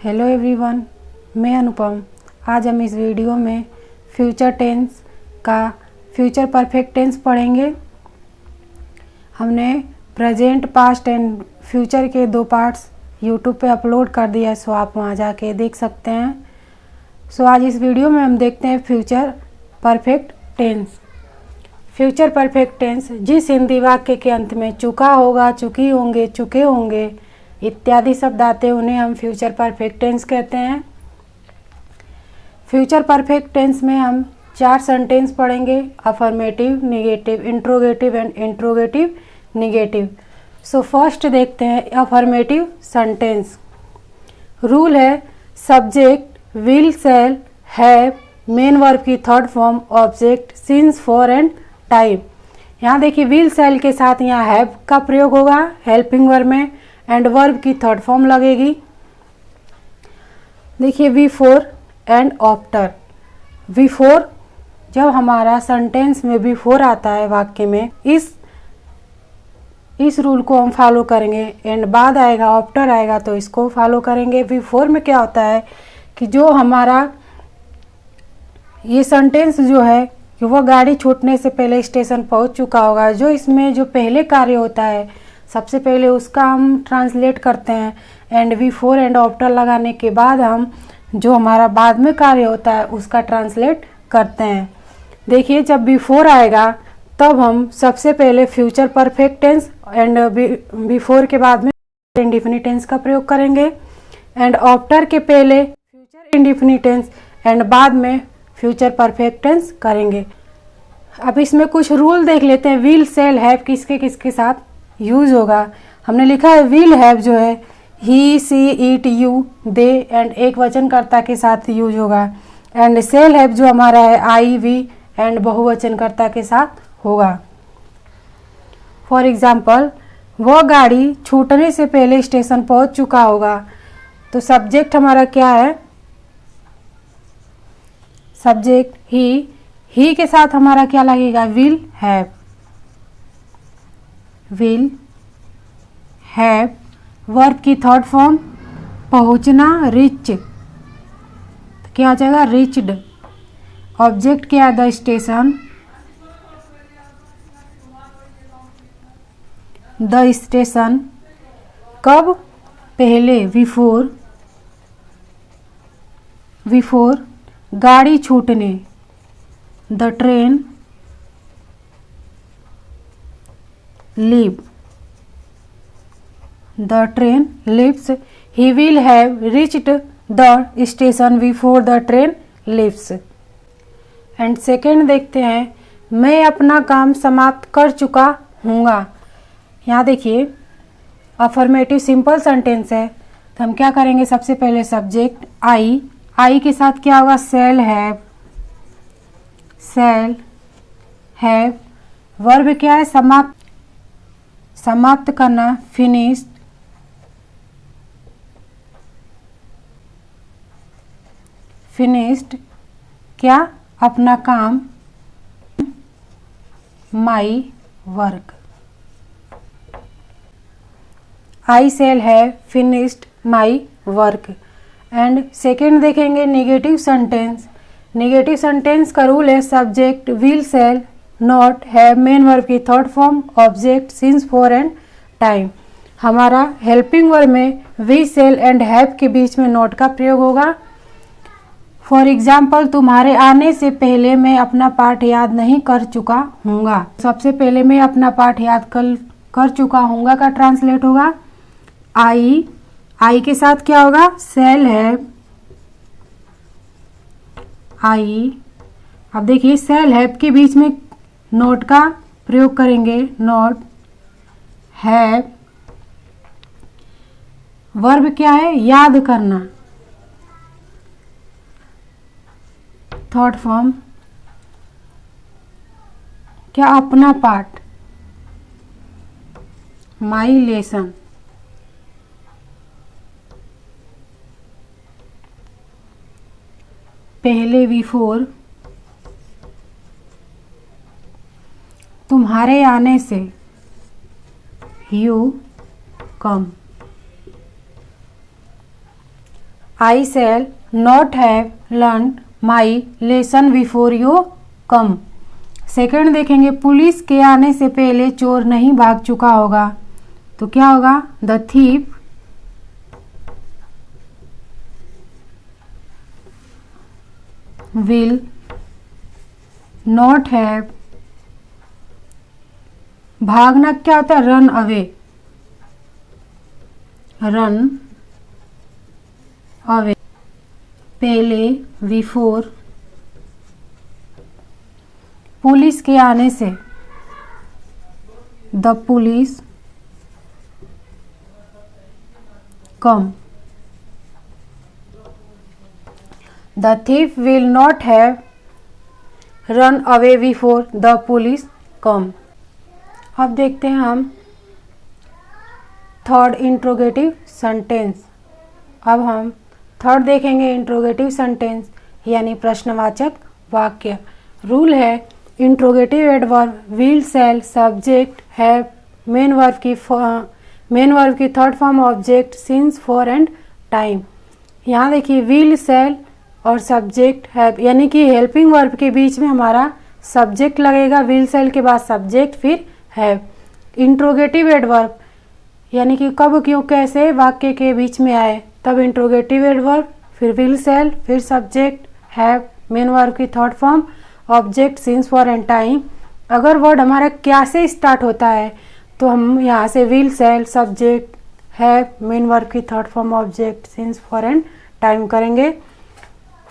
Hello everyone, मैं अनुपम। आज हम इस वीडियो में फ्यूचर टेंस का फ्यूचर परफेक्ट टेंस पढ़ेंगे। हमने प्रेजेंट, पास्ट एंड फ्यूचर के 2 पार्ट्स यूट्यूब पे अपलोड कर दिया है, सो आप वहाँ जाके देख सकते हैं। सो आज इस वीडियो में हम देखते हैं future perfect tense. Future perfect tense जिस हिंदी वाक्य के अंत में चुका होगा, चुकी होंगे, चुके होंगे इत्यादि शब्द आते हैं उन्हें हम फ्यूचर परफेक्ट टेंस कहते हैं। फ्यूचर परफेक्ट टेंस में हम 4 सेंटेंस पढ़ेंगे: affirmative, negative, interrogative and interrogative negative. So first देखते हैं अफर्मेटिव सेंटेंस। रूल है subject will, shall, have, main verb की third form, object, since, for and time. यहाँ देखिए विल शैल के साथ यहाँ हैव का प्रयोग होगा हेल्पिंग वर्ब में एंड वर्ब की थर्ड फॉर्म लगेगी। देखिए बिफोर एंड आफ्टर। बिफोर जब हमारा सेंटेंस में बिफोर आता है वाक्य में, इस रूल को हम फॉलो करेंगे एंड बाद आएगा, आफ्टर आएगा तो इसको फॉलो करेंगे। बिफोर में क्या होता है कि जो हमारा ये सेंटेंस जो है कि वह गाड़ी छूटने से पहले स्टेशन पहुंच चुका होगा। जो इसमें जो पहले कार्य होता है सबसे पहले उसका हम ट्रांसलेट करते हैं एंड बिफोर एंड आफ्टर लगाने के बाद हम जो हमारा बाद में कार्य होता है उसका ट्रांसलेट करते हैं। देखिए जब बिफोर आएगा तब हम सबसे पहले future perfect tense and before के बाद में इंडेफिनिट टेंस का प्रयोग करेंगे एंड आफ्टर के पहले फ्यूचर इंडेफिनिट टेंस एंड बाद में फ्यूचर परफेक्ट टेंस करेंगे। अब इसमें कुछ रूल देख लेते हैं। विल, शैल, हैव किसके किसके साथ यूज होगा। हमने लिखा है विल हैव जो है ही, सी, इट, यू, दे एंड एक वचनकर्ता के साथ यूज होगा एंड शैल हैव जो हमारा है आई, वी एंड बहुवचनकर्ता के साथ होगा। फॉर एग्जाम्पल, वह गाड़ी छूटने से पहले स्टेशन पहुंच चुका होगा, तो सब्जेक्ट हमारा क्या है, सब्जेक्ट ही के साथ हमारा क्या लगेगा, will have. Will have verb की थर्ड फॉर्म पहुंचना, रिच, तो क्या आ जाएगा, रिच्ड। ऑब्जेक्ट क्या है, द स्टेशन, द स्टेशन। कब, पहले, बिफोर, बिफोर गाड़ी छूटने, the train, leave, the train leaves. He will have reached the station before the train leaves. And second देखते हैं, मैं अपना काम समाप्त कर चुका हूँगा। यहाँ देखिए अफर्मेटिव सिंपल सेंटेंस है, तो हम क्या करेंगे, सबसे पहले सब्जेक्ट आई के साथ क्या होगा, shall have, shall have. Verb क्या है, समाप्त करना, फिनिश्ड, फिनिश्ड क्या, अपना काम, my work. I shall have finished my work. And second देखेंगे नेगेटिव सेंटेंस। नेगेटिव सेंटेंस का रूल है subject will, shall, not, have, main verb की third form, object, since, for and time. हमारा helping verb में we, shall and have के बीच में not का प्रयोग होगा। फॉर एग्जाम्पल, तुम्हारे आने से पहले मैं अपना पाठ याद नहीं कर चुका हूँगा। सबसे पहले मैं अपना पाठ याद कर चुका हूँगा का ट्रांसलेट होगा आई के साथ क्या होगा, शैल हैव, आई। अब देखिए शैल हैव के बीच में नोट का प्रयोग करेंगे, नोट, हैव। वर्ब क्या है, याद करना, थर्ड फॉर्म क्या, अपना पाठ, माई लेसन। पहले बिफोर, तुम्हारे आने से, you come. I shell not have learn my lesson before you come. Second देखेंगे, पुलिस के आने से पहले चोर नहीं भाग चुका होगा, तो क्या होगा? The thief will not have, भागना क्या होता है? रन अवे, रन अवे, पहले बिफोर, पुलिस के आने से, the police come, the thief will not have run away before the police come। अब देखते हैं हम थर्ड इंट्रोगेटिव सेंटेंस। अब हम थर्ड देखेंगे इंट्रोगेटिव सेंटेंस यानी प्रश्नवाचक वाक्य। रूल है interrogative adverb will shall subject have main verb की third form object since for and time. यहाँ देखिए विल शैल और सब्जेक्ट हैव यानी कि हेल्पिंग वर्ब के बीच में हमारा सब्जेक्ट लगेगा, विल शैल के बाद सब्जेक्ट फिर हैव। इंट्रोगेटिव एडवर्ब यानी कि कब क्यों कैसे वाक्य के बीच में आए तब इंट्रोगेटिव एडवर्ब, फिर विल शैल, फिर सब्जेक्ट हैव, मेन वर्ब की third form object since for and time. अगर वर्ड हमारा क्या से स्टार्ट होता है तो हम यहाँ से will shall subject have main verb की third form object since for and time करेंगे।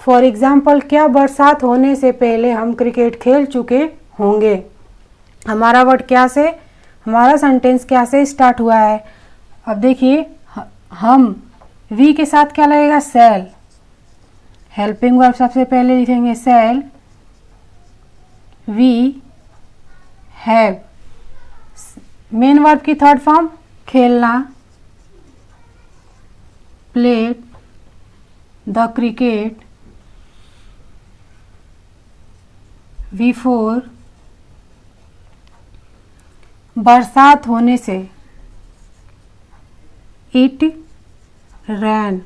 फॉर एग्जाम्पल, क्या बरसात होने से पहले हम क्रिकेट खेल चुके होंगे। हमारा वर्ड क्या से, हमारा सेंटेंस क्या से स्टार्ट हुआ है। अब देखिए हम वी के साथ क्या लगेगा? शैल। हेल्पिंग वर्ब सबसे पहले लिखेंगे shall, we have, main verb की थर्ड फॉर्म खेलना, प्लेड द क्रिकेट बिफोर, बरसात होने से, it rain.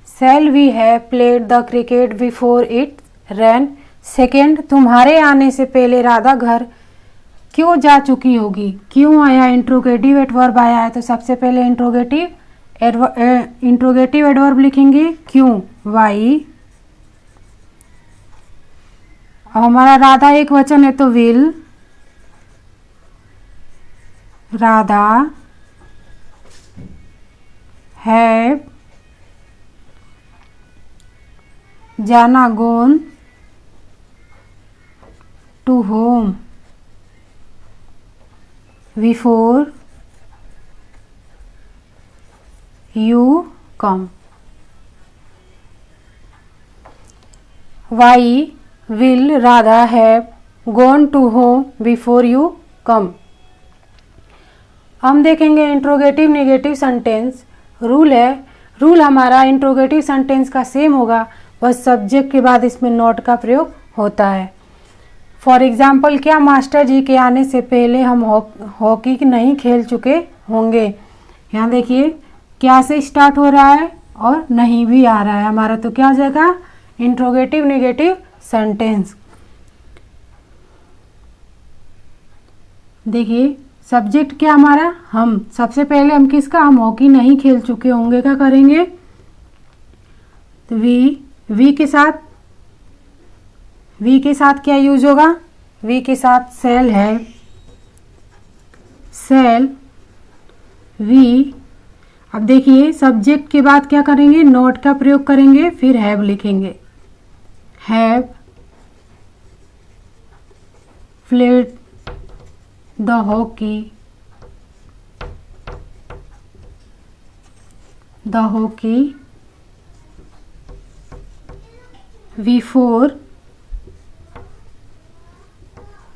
Shall we have played the cricket before it rain. Second, तुम्हारे आने से पहले राधा घर क्यों जा चुकी होगी। क्यों आया? इंट्रोगेटिव एडवर्ब आया है तो सबसे पहले इंट्रोगेटिव एडवर्ब लिखेंगे क्यों, वाई। हमारा राधा एक वचन है तो विल, राधा हैव जाना, gone to home before you come. Why will Radha have gone to home before you come. हम देखेंगे इंट्रोगेटिव नेगेटिव सेंटेंस। रूल हमारा इंट्रोगेटिव सेंटेंस का सेम होगा, बस सब्जेक्ट के बाद इसमें नॉट का प्रयोग होता है। फॉर एग्जाम्पल, क्या मास्टर जी के आने से पहले हम हॉकी नहीं खेल चुके होंगे। यहाँ देखिए क्या से स्टार्ट हो रहा है और नहीं भी आ रहा है हमारा, तो क्या हो जाएगा? Interrogative negative sentence. देखिए सब्जेक्ट क्या हमारा, हम। सबसे पहले हम किसका, हम हॉकी नहीं खेल चुके होंगे का करेंगे तो वी के साथ क्या यूज होगा? वी के साथ शैल है, शैल वी। अब देखिए सब्जेक्ट के बाद क्या करेंगे? नॉट का प्रयोग करेंगे, फिर हैव लिखेंगे, have played the hockey, before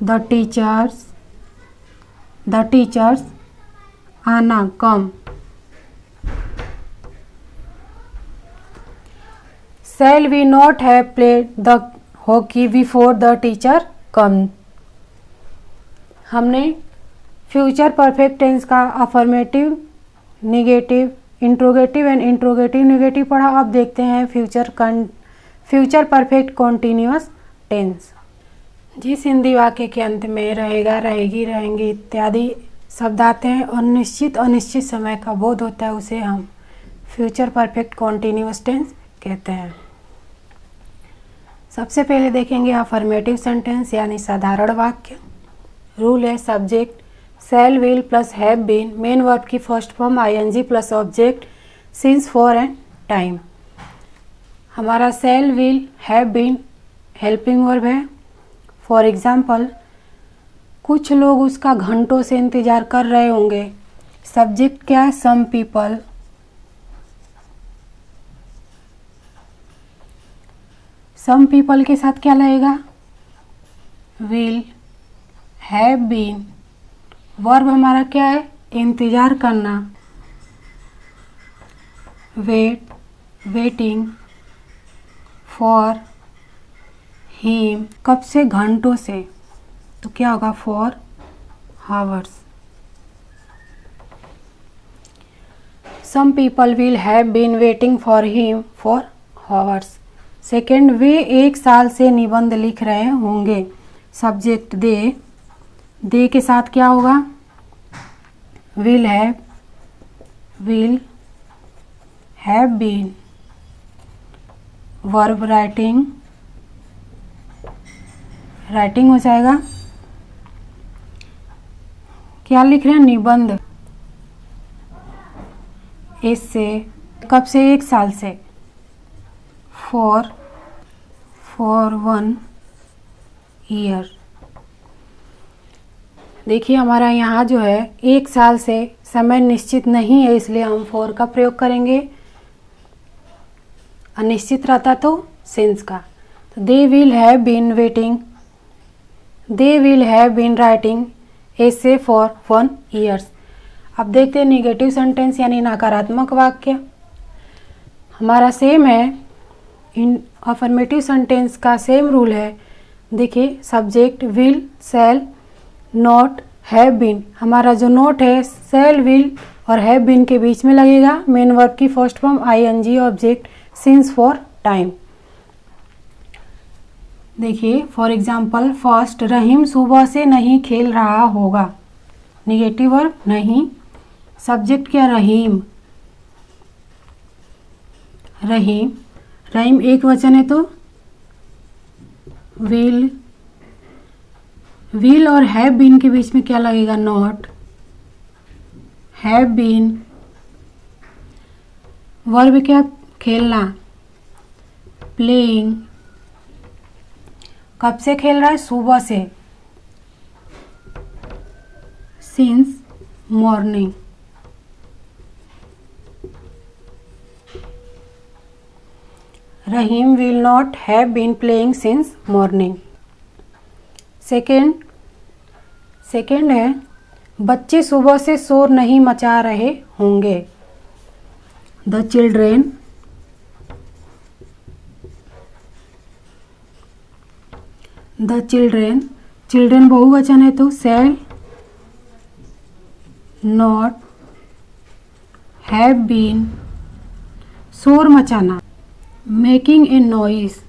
the teachers आना, कम। Shall we not have played the hockey before the teacher come? हमने फ्यूचर परफेक्ट टेंस का affirmative, negative, interrogative and interrogative negative पढ़ा। अब देखते हैं फ्यूचर परफेक्ट कॉन्टिन्यूअस टेंस। जिस हिंदी वाक्य के अंत में रहेगा, रहेगी, रहेंगे इत्यादि शब्द आते हैं और निश्चित अनिश्चित समय का बोध होता है, उसे हम फ्यूचर परफेक्ट कॉन्टिन्यूअस टेंस कहते हैं। सबसे पहले देखेंगे अफर्मेटिव सेंटेंस यानी साधारण वाक्य। रूल है subject shall, will plus have been, main verb की first form ING plus object since, for and time. हमारा shall, will, have been helping verb है। फॉर एग्जाम्पल, कुछ लोग उसका घंटों से इंतजार कर रहे होंगे। सब्जेक्ट क्या है? Some people. सम पीपल के साथ क्या लगेगा? Will, have been. वर्ब हमारा क्या है? इंतजार करना। वेट, वेटिंग, फॉर, हिम, कब से? घंटों से, तो क्या होगा? For hours. Some people will have been waiting for him for hours. Second, वे 1 साल से निबंध लिख रहे होंगे। सब्जेक्ट दे के साथ क्या होगा? Will have been. Verb writing हो जाएगा। क्या लिख रहे हैं? निबंध। इससे कब से? 1 साल से। For 1 year. देखिए हमारा यहाँ जो है 1 साल से समय निश्चित नहीं है, इसलिए हम फॉर का प्रयोग करेंगे। अनिश्चित रहता तो सिंस का। तो they will have been waiting, they will have been writing ऐसे फॉर 1 ईयर्स। अब देखते हैं निगेटिव सेंटेंस यानी नकारात्मक वाक्य। हमारा सेम है, इन अफर्मेटिव सेंटेंस का सेम रूल है। देखिए subject will, shall, not, have been. हमारा जो नोट है शैल, विल और हैव बीन के बीच में लगेगा। मेन वर्ब की first form ING, object since, for time. देखिए फॉर एग्जाम्पल, फर्स्ट, रहीम सुबह से नहीं खेल रहा होगा। निगेटिव वर्ब नहीं। सब्जेक्ट क्या? रहीम। रहीम एक वचन है तो विल और हैव बीन के बीच में क्या लगेगा? नॉट। Have been. वर्ब क्या? खेलना। प्लेइंग। कब से खेल रहा है? सुबह से। Since morning. Rahim will not have been playing since morning. Second है, बच्चे सुबह से शोर नहीं मचा रहे होंगे। द चिल्ड्रेन बहुवचन है तो शैल नॉट हैव बीन। शोर मचाना, मेकिंग ए नॉइज।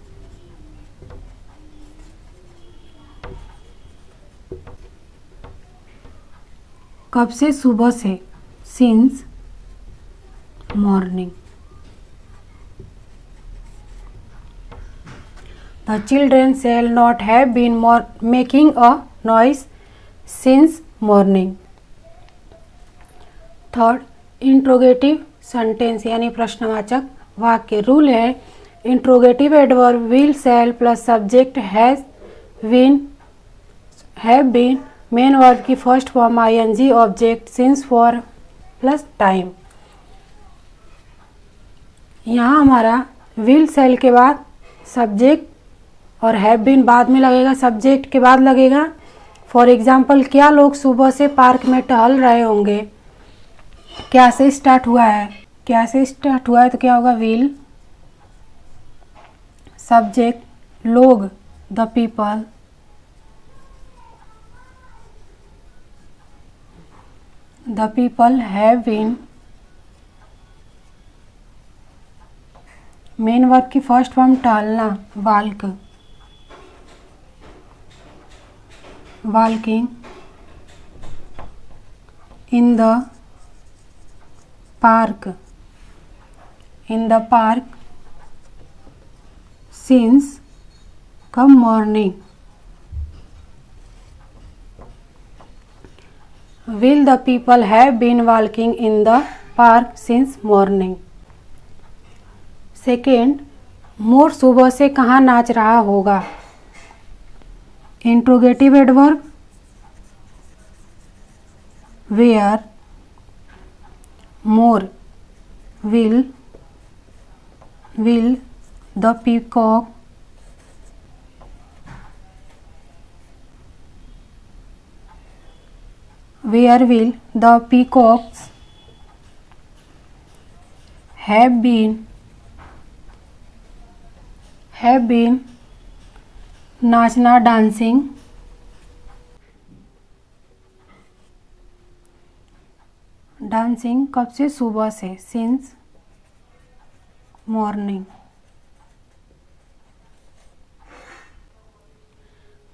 कब से? सुबह से। Since morning. The children shall not have been making a noise since morning. Third, interrogative sentence यानी प्रश्नवाचक वाक्य। रूल है interrogative adverb will, shall plus subject have been, main verb की first form ING, object since, for plus time. यहाँ हमारा will शैल के बाद subject और हैव बीन बाद में लगेगा, सब्जेक्ट के बाद लगेगा। फॉर एग्जाम्पल, क्या लोग सुबह से पार्क में टहल रहे होंगे। क्या से स्टार्ट हुआ है? तो क्या होगा? विल। सब्जेक्ट लोग, the people. The people have been main verb की फर्स्ट फॉर्म टालना, walk, walking in the park, in the park since come morning. Will the people have been walking in the park since morning? Second, मोर सुबह से कहाँ नाच रहा होगा? Interrogative adverb, where, मोर, will the peacock where will the peacocks have been नाचना, dancing, dancing कब से? सुबह से, सिंस मॉर्निंग।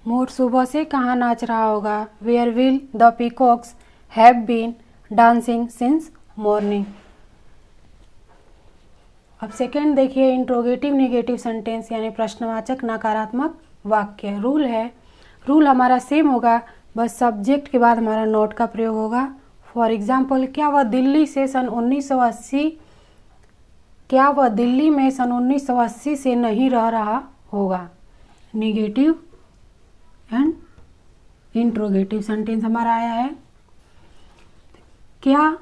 मोर सुबह से कहाँ नाच रहा होगा? Where will the peacocks have been dancing since morning. अब सेकेंड देखिए, इंट्रोगेटिव नेगेटिव सेंटेंस यानी प्रश्नवाचक नकारात्मक वाक्य। रूल है, रूल हमारा सेम होगा, बस सब्जेक्ट के बाद हमारा नॉट का प्रयोग होगा। फॉर एग्जाम्पल, क्या वह दिल्ली में सन 1980 से नहीं रह रहा होगा? नेगेटिव एंड इंट्रोगेटिव सेंटेंस हमारा आया है। क्या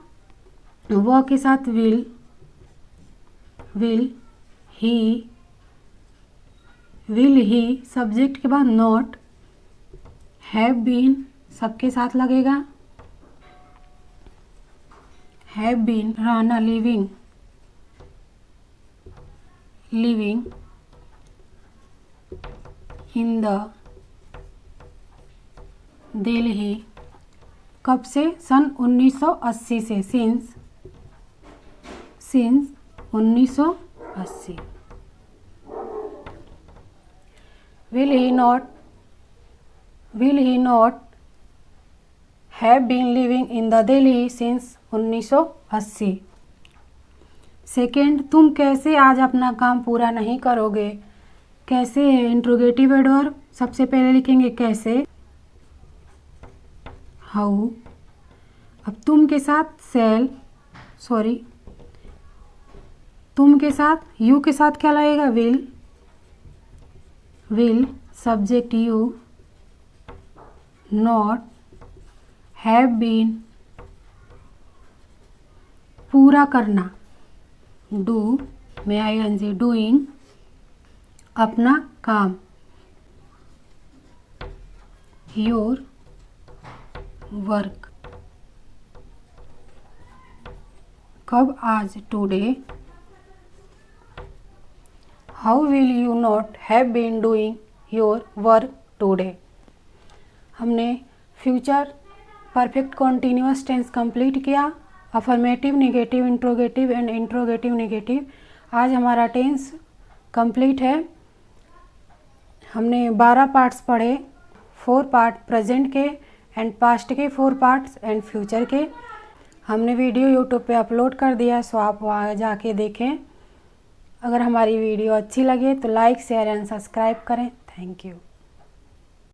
वह के साथ विल ही सब्जेक्ट के बाद नॉट, हैव बीन सबके साथ लगेगा, हैव बीन रहना, लिविंग इन द दिल्ली कब से? सन 1980 से, since 1980। Will he not have been living in the Delhi since 1980? Second, तुम कैसे आज अपना काम पूरा नहीं करोगे? कैसे है इंट्रोगेटिव एडवर्ब, सबसे पहले लिखेंगे कैसे, हाउ। अब तुम के साथ तुम के साथ यू के साथ क्या लगेगा? Will subject you, not, have been पूरा करना, डू में आईएनजी, डूइंग अपना काम, योर वर्क कब? आज, today. How will you not have been doing your work today. हमने future perfect continuous tense complete किया, affirmative, negative, interrogative and interrogative negative. आज हमारा टेंस कंप्लीट है। हमने 12 पार्ट्स पढ़े, 4 पार्ट प्रेजेंट के एंड पास्ट के, 4 पार्ट्स एंड फ्यूचर के। हमने वीडियो यूट्यूब पे अपलोड कर दिया, सो आप वहाँ जाके देखें। अगर हमारी वीडियो अच्छी लगे तो लाइक, शेयर एंड सब्सक्राइब करें। Thank you.